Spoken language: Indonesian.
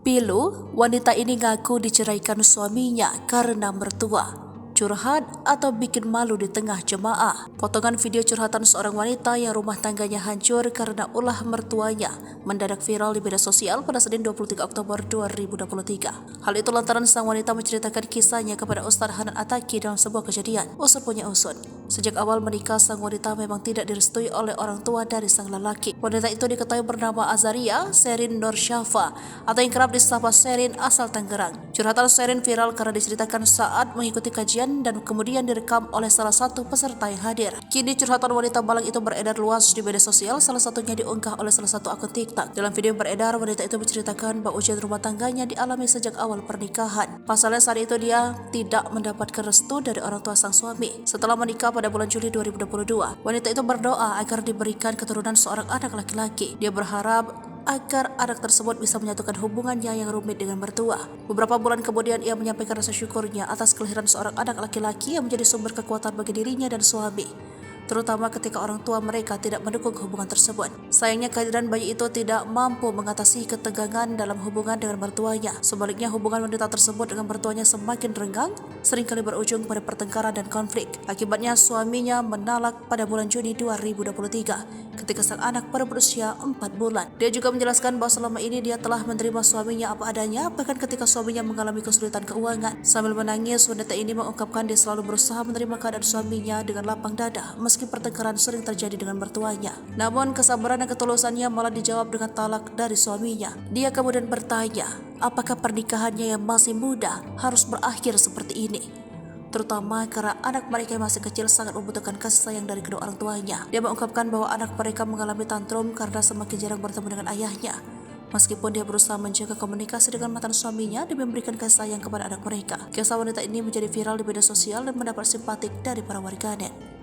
Pilu, wanita ini ngaku diceraikan suaminya karena mertua. Curhat atau bikin malu di tengah jemaah. Potongan video curhatan seorang wanita yang rumah tangganya hancur karena ulah mertuanya mendadak viral di media sosial pada Senin 23 Oktober 2023. Hal itu lantaran sang wanita menceritakan kisahnya kepada Ustadz Hanan Ataki dalam sebuah kejadian. Usul punya usun. Sejak awal menikah, sang wanita memang tidak direstui oleh orang tua dari sang lelaki. Wanita itu diketahui bernama Azaria Sherin Nur Syafa atau yang kerap disapa Sherin asal Tangerang. Curhatan Sherin viral karena diceritakan saat mengikuti kajian dan kemudian direkam oleh salah satu peserta yang hadir. Kini curhatan wanita malang itu beredar luas di media sosial, salah satunya diunggah oleh salah satu akun TikTok. Dalam video yang beredar, wanita itu menceritakan bahwa ujian rumah tangganya dialami sejak awal pernikahan. Pasalnya saat itu dia tidak mendapatkan restu dari orang tua sang suami. Setelah menikah pada bulan Juli 2022, wanita itu berdoa agar diberikan keturunan seorang anak laki-laki. Dia berharap agar anak tersebut bisa menyatukan hubungannya yang rumit dengan mertua. Beberapa bulan kemudian ia menyampaikan rasa syukurnya atas kelahiran seorang anak laki-laki yang menjadi sumber kekuatan bagi dirinya dan suami, terutama ketika orang tua mereka tidak mendukung hubungan tersebut. Sayangnya kehadiran bayi itu tidak mampu mengatasi ketegangan dalam hubungan dengan mertuanya. Sebaliknya hubungan wanita tersebut dengan mertuanya semakin renggang, seringkali berujung pada pertengkaran dan konflik. Akibatnya suaminya menalak pada bulan Juni 2023 ketika sang anak baru berusia 4 bulan. Dia juga menjelaskan bahwa selama ini dia telah menerima suaminya apa adanya, bahkan ketika suaminya mengalami kesulitan keuangan. Sambil menangis, wanita ini mengungkapkan dia selalu berusaha menerima keadaan suaminya dengan lapang dada meski pertengkaran sering terjadi dengan mertuanya. Namun kesabaran dan ketulusannya malah dijawab dengan talak dari suaminya. Dia kemudian bertanya, apakah pernikahannya yang masih muda harus berakhir seperti ini? Terutama karena anak mereka yang masih kecil sangat membutuhkan kasih sayang dari kedua orang tuanya. Dia mengungkapkan bahwa anak mereka mengalami tantrum karena semakin jarang bertemu dengan ayahnya. Meskipun dia berusaha menjaga komunikasi dengan mantan suaminya demi memberikan kasih sayang kepada anak mereka. Kisah wanita ini menjadi viral di media sosial dan mendapat simpatik dari para warganet.